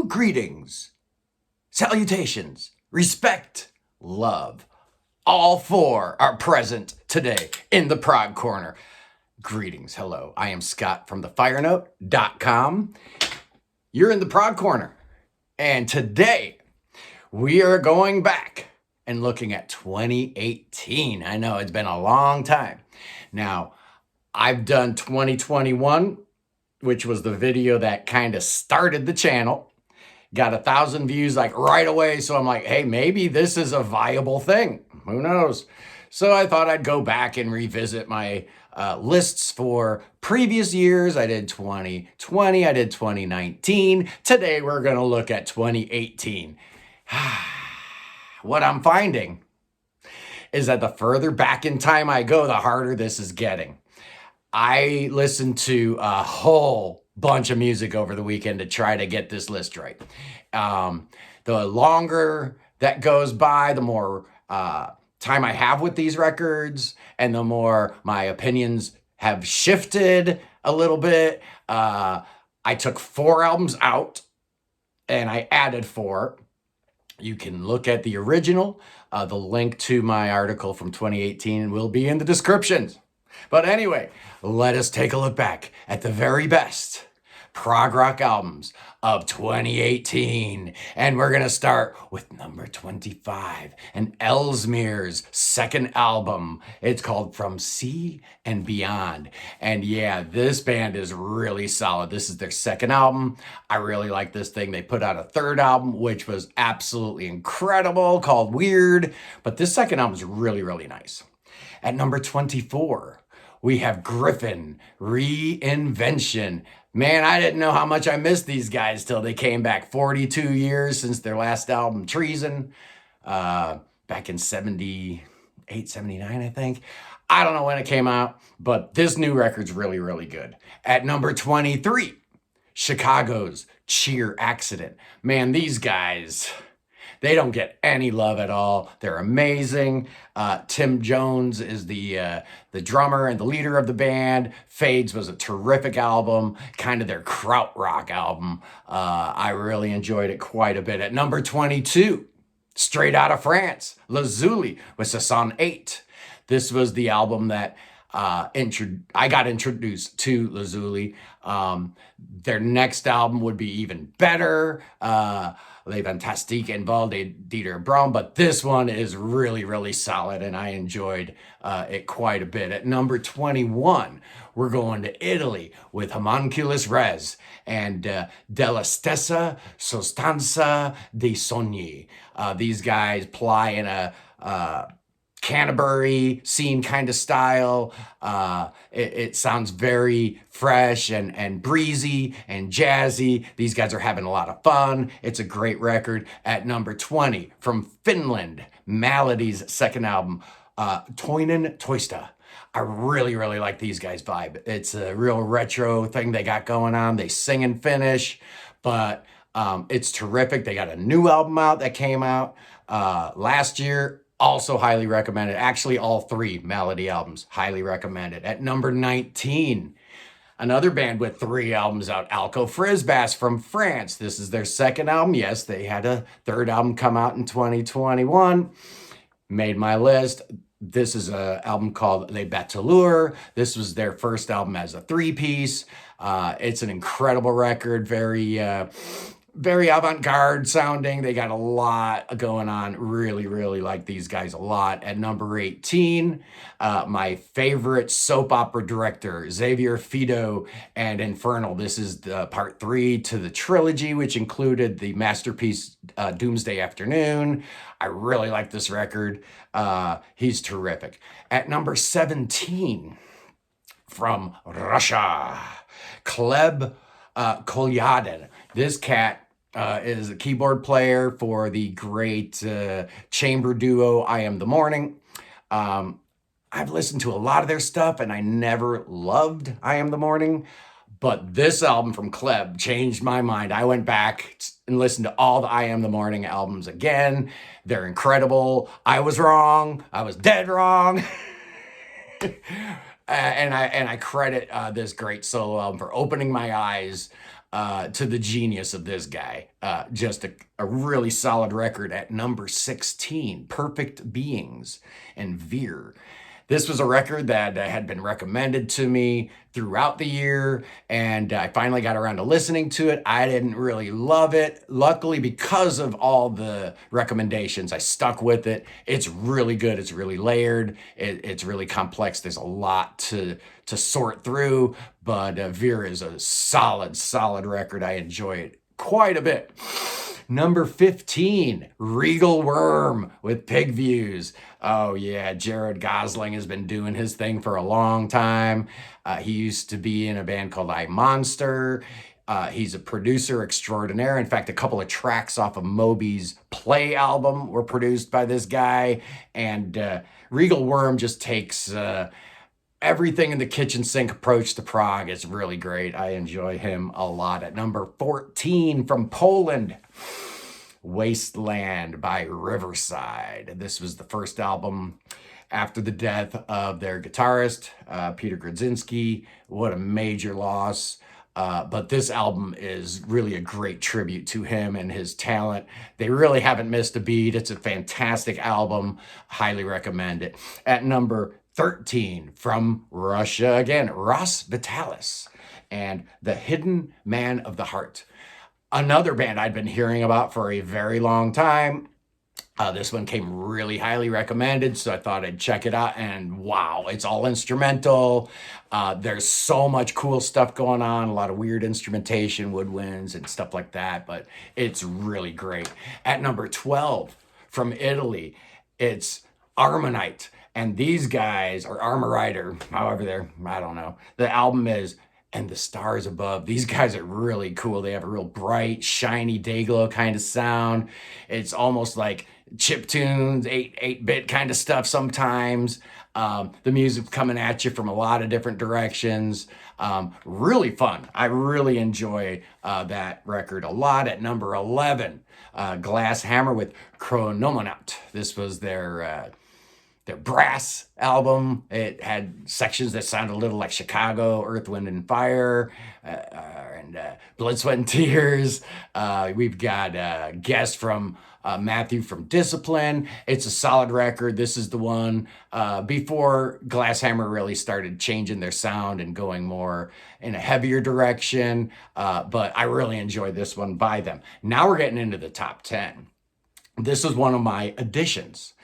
Greetings, salutations, respect, love. All four are present today in the Prog Corner. Greetings, hello. I am Scott from thefirenote.com. You're in the Prog Corner. And today we are going back and looking at 2018. I know it's been a long time. Now, I've done 2021, which was the video that kind of started the channel. Got 1,000 views like right away. So I'm like, hey, maybe this is a viable thing. Who knows? So I thought I'd go back and revisit my lists for previous years. I did 2020, I did 2019. Today we're going to look at 2018. What I'm finding is that the further back in time I go, the harder this is getting. I listened to a whole bunch of music over the weekend to try to get this list right. The longer that goes by, the more time I have with these records, and the more my opinions have shifted a little bit. I took 4 albums out and I added 4. You can look at the original. The link to my article from 2018 will be in the descriptions. But anyway, let us take a look back at the very best prog rock albums of 2018. And we're going to start with number 25, and Ellesmere's second album. It's called From Sea and Beyond. And yeah, this band is really solid. This is their second album. I really like this thing. They put out a third album, which was absolutely incredible, called Weird. But this second album is really, really nice. At number 24, we have Gryphon Reinvention. Man, I didn't know how much I missed these guys till they came back. 42 years since their last album, Treason, back in 78, 79, I think. I don't know when it came out, but this new record's really, really good. At number 23, Chicago's Cheer Accident. Man, these guys, they don't get any love at all. They're amazing. Tim Jones is the drummer and the leader of the band. Fades was a terrific album, kind of their krautrock album. I really enjoyed it quite a bit. At number 22, straight out of France, Lazulin Saison 8. This was the album that I got introduced to Lazulin. Their next album would be even better. Les Fantastiques and Val de Dieter Braun, but this one is really, really solid, and I enjoyed it quite a bit. At number 21, we're going to Italy with Homunculus Res and Della Stessa Sostanza dei Sogni. These guys ply in a Canterbury scene kind of style. It sounds very fresh and breezy and jazzy. These guys are having a lot of fun. It's a great record. At number 20, from Finland, Maladyo's second album, Toinen Toista. I really, really like these guys' vibe. It's a real retro thing they got going on. They sing in Finnish, but it's terrific. They got a new album out that came out last year. Also highly recommended. Actually, all 3 Maladyo albums, highly recommended. At number 19, another band with 3 albums out, Alco Frisbass from France. This is their second album. Yes, they had a third album come out in 2021. Made my list. This is an album called Les Bateleurs. This was their first album as a 3-piece. It's an incredible record, very avant-garde sounding. They got a lot going on. Really, really like these guys a lot. At number 18, my favorite soap opera director, Xavier Phideauxx and Infernal. This is the part 3 to the trilogy, which included the masterpiece Doomsday Afternoon. I really like this record. He's terrific. At number 17, from Russia, Gleb Kolyadin. This cat is a keyboard player for the great chamber duo I Am the Morning. I've listened to a lot of their stuff, and I never loved I Am the Morning, but this album from Gleb changed my mind. I went back and listened to all the I Am the Morning albums again. They're incredible. I was wrong. I was dead wrong. And I credit this great solo album for opening my eyes to the genius of this guy. Just a really solid record at number 16, PerfectBeings and Vier. This was a record that had been recommended to me throughout the year, and I finally got around to listening to it. I didn't really love it. Luckily, because of all the recommendations, I stuck with it. It's really good. It's really layered. It's really complex. There's a lot to sort through, but Vier is a solid record. I enjoy it quite a bit. Number 15, Regal Worm with Pig Views. Oh yeah, Jared Gosling has been doing his thing for a long time. He used to be in a band called I Monster. He's a producer extraordinaire. In fact, a couple of tracks off of Moby's Play album were produced by this guy. And Regal Worm just takes everything in the kitchen sink approach to prog. Is really great. I enjoy him a lot. At number 14 from Poland, Wasteland by Riverside. This was the first album after the death of their guitarist, Peter Grodzinski. What a major loss. But this album is really a great tribute to him and his talent. They really haven't missed a beat. It's a fantastic album. Highly recommend it. At number 13 from Russia again, Vitalis and The Hidden Man of the Heart. Another band I'd been hearing about for a very long time. This one came really highly recommended, so I thought I'd check it out, and wow, it's all instrumental. There's so much cool stuff going on, a lot of weird instrumentation, woodwinds and stuff like that, but it's really great. At number 12 from Italy, it's Armonite. And these guys, or Armoriter, however I don't know. The album is And the Stars Above. These guys are really cool. They have a real bright, shiny Dayglow kind of sound. It's almost like chiptunes, 8-bit kind of stuff sometimes. The music's coming at you from a lot of different directions. Really fun. I really enjoy that record a lot. At number 11, Glass Hammer with Chronomonaut. This was their brass album. It had sections that sounded a little like Chicago, Earth, Wind, and Fire, and Blood, Sweat, and Tears. We've got guests from Matthew from Discipline. It's a solid record. This is the one before Glass Hammer really started changing their sound and going more in a heavier direction. But I really enjoyed this one by them. Now we're getting into the top 10. This is one of my additions.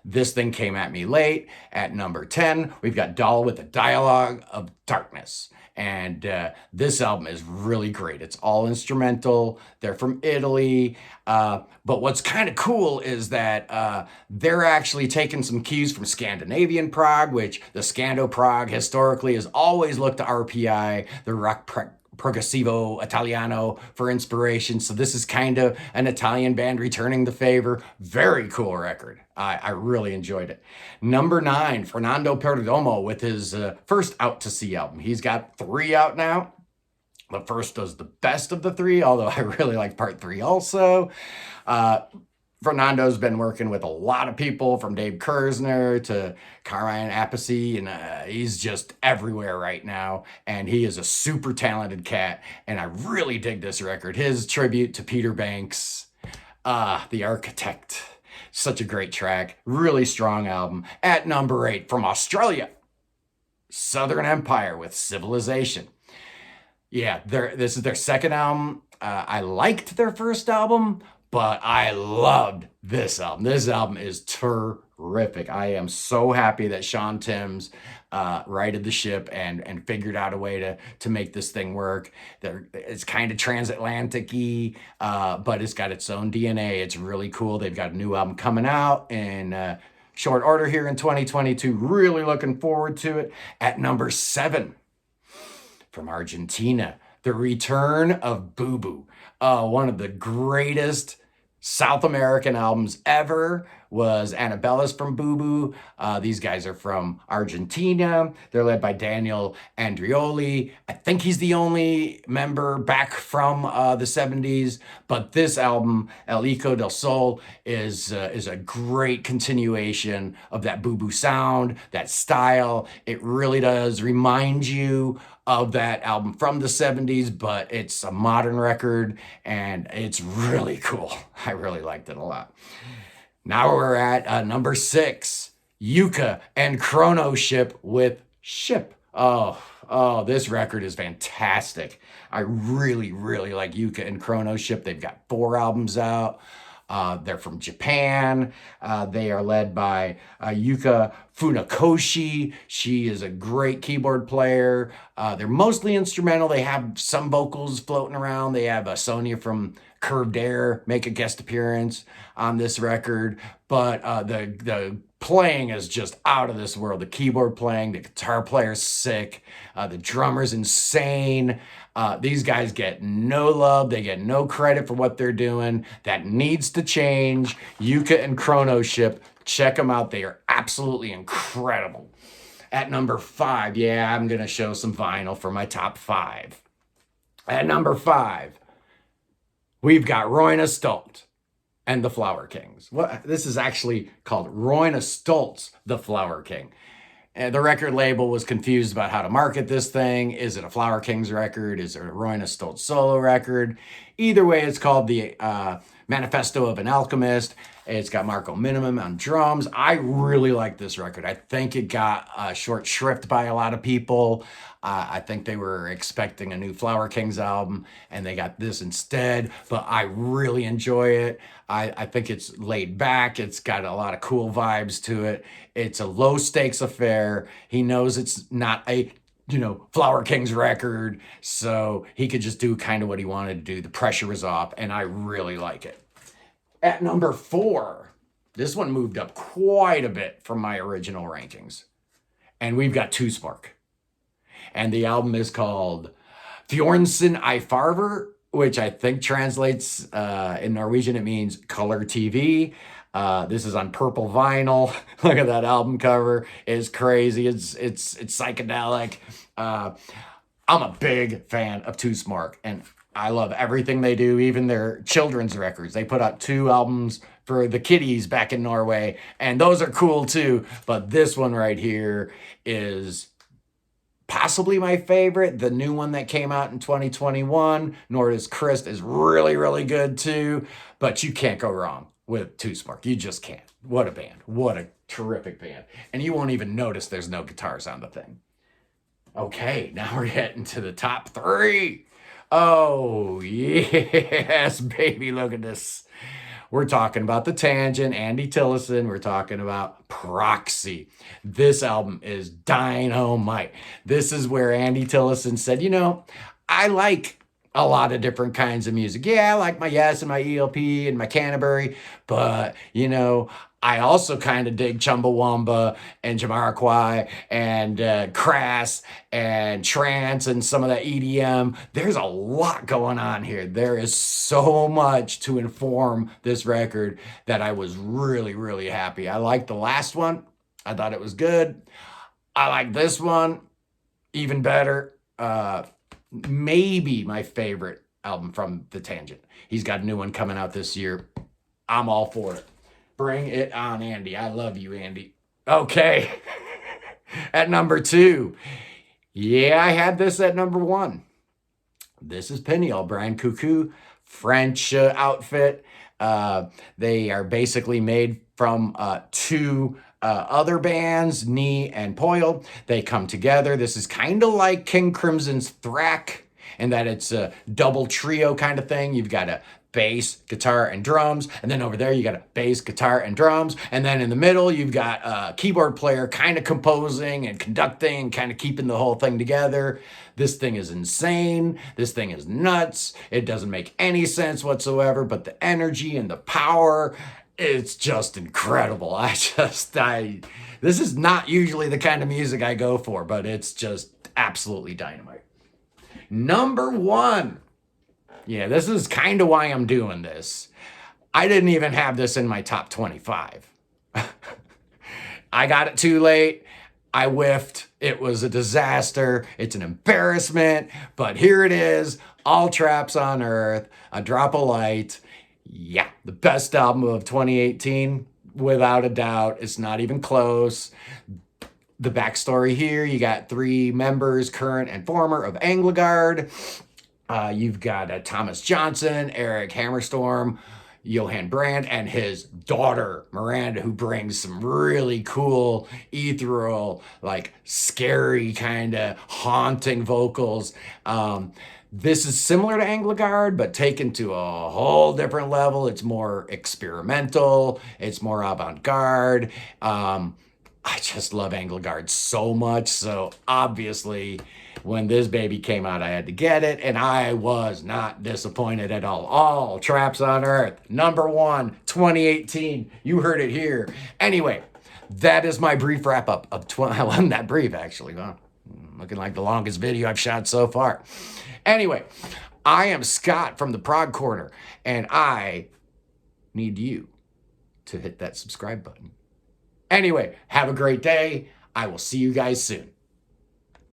This thing came at me late. At number 10, we've got Doll with a Dialogue of Darkness. And this album is really great. It's all instrumental. They're from Italy. But what's kind of cool is that they're actually taking some cues from Scandinavian prog, which the Scando prog historically has always looked to RPI, the rock Progressivo Italiano, for inspiration. So this is kind of an Italian band returning the favor. Very cool record. I really enjoyed it. Number 9, Fernando Perdomo with his first Out to Sea album. He's got 3 out now. The first was the best of the 3, although I really like part 3 also. Fernando's been working with a lot of people, from Dave Kersner to Carmine Appice, and he's just everywhere right now. And he is a super talented cat, and I really dig this record. His tribute to Peter Banks, the architect. Such a great track. Really strong album. At number 8, from Australia, Southern Empire with Civilisation. Yeah, this is their second album. I liked their first album, but I loved this album. This album is terrific. I am so happy that Sean Timms righted the ship and figured out a way to make this thing work. It's kind of transatlantic-y, but it's got its own DNA. It's really cool. They've got a new album coming out in short order here in 2022. Really looking forward to it. At number 7, from Argentina, the return of Bubu. One of the greatest South American albums ever, was Annabelle's from Bubu. These guys are from Argentina. They're led by Daniel Andrioli. I think he's the only member back from the 70s. But this album, El Hijo del Sol, is a great continuation of that Bubu sound, that style. It really does remind you of that album from the 70s, but it's a modern record and it's really cool. I really liked it a lot. Now we're at number 6, Yuka and Chronoship with Ship. Oh, this record is fantastic. I really, really like Yuka and Chronoship. They've got 4 albums out. They're from Japan. They are led by Yuka Funakoshi. She is a great keyboard player. They're mostly instrumental. They have some vocals floating around. They have Sonia from Curved Air make a guest appearance on this record. But the playing is just out of this world. The keyboard playing, the guitar player's sick. The drummer's insane. These guys get no love. They get no credit for what they're doing. That needs to change. Yuka and Chronoship, check them out. They are absolutely incredible. At number 5, yeah, I'm going to show some vinyl for my top 5. At number 5, we've got Roine Stolt and the Flower Kings. This is actually called Roine Stolt's The Flower King. And the record label was confused about how to market this thing. Is it a Flower Kings record? Is it a Roine Stolt solo record? Either way, it's called the Manifesto of an Alchemist. It's got Marco Minimum on drums. I really like this record. I think it got short shrift by a lot of people. I think they were expecting a new Flower Kings album, and they got this instead. But I really enjoy it. I think it's laid back. It's got a lot of cool vibes to it. It's a low stakes affair. He knows it's not a Flower Kings record, so he could just do kind of what he wanted to do. The pressure was off, and I really like it. At number 4, this one moved up quite a bit from my original rankings. And we've got Tusmørke. And the album is called Fjernsyn I Farver, which I think translates in Norwegian, it means color TV. This is on purple vinyl. Look at that album cover. It's crazy. It's psychedelic. I'm a big fan of Tusmørke, and I love everything they do, even their children's records. They put out 2 albums for the kiddies back in Norway, and those are cool too. But this one right here is possibly my favorite. The new one that came out in 2021, Nordisk Christ, is really, really good too. But you can't go wrong with Tusmørke. You just can't. What a band. What a terrific band. And you won't even notice there's no guitars on the thing. Okay, now we're getting to the top 3. Oh, yes, baby, look at this. We're talking about The Tangent, Andy Tillison. We're talking about Proxy. This album is dynamite. This is where Andy Tillison said, I like a lot of different kinds of music. Yeah, I like my Yes and my ELP and my Canterbury, but, I also kind of dig Chumbawamba and Jamiroquai and Crass and Trance and some of that EDM. There's a lot going on here. There is so much to inform this record that I was really, really happy. I liked the last one. I thought it was good. I like this one even better. Maybe my favorite album from The Tangent. He's got a new one coming out this year. I'm all for it. Bring it on, Andy. I love you, Andy. Okay. At number 2. Yeah, I had this at number 1. This is Peniel, Brian Coucou, French outfit. They are basically made from 2 other bands, Knee and Poil. They come together. This is kind of like King Crimson's Thrack, in that it's a double trio kind of thing. You've got a bass, guitar, and drums. And then over there, you got a bass, guitar, and drums. And then in the middle, you've got a keyboard player kind of composing and conducting, kind of keeping the whole thing together. This thing is insane. This thing is nuts. It doesn't make any sense whatsoever, but the energy and the power, it's just incredible. This is not usually the kind of music I go for, but it's just absolutely dynamite. Number 1. Yeah, this is kind of why I'm doing this. I didn't even have this in my top 25. I got it too late. I whiffed. It was a disaster. It's an embarrassment, but here it is. All Traps on Earth, A Drop of Light. Yeah, the best album of 2018, without a doubt. It's not even close. The backstory here, you got 3 members, current and former, of Anglagard. You've got Thomas Johnson, Eric Hammerstorm, Johan Brand, and his daughter, Miranda, who brings some really cool, ethereal, like scary, kind of haunting vocals. This is similar to Anglagard, but taken to a whole different level. It's more experimental. It's more avant-garde. I just love Anglagard so much. So obviously, when this baby came out, I had to get it, and I was not disappointed at all. All Traps on Earth, #1, 2018. You heard it here. Anyway, that is my brief wrap-up of I wasn't that brief, actually. Huh? Looking like the longest video I've shot so far. Anyway, I am Scott from the Prog Corner, and I need you to hit that subscribe button. Anyway, have a great day. I will see you guys soon.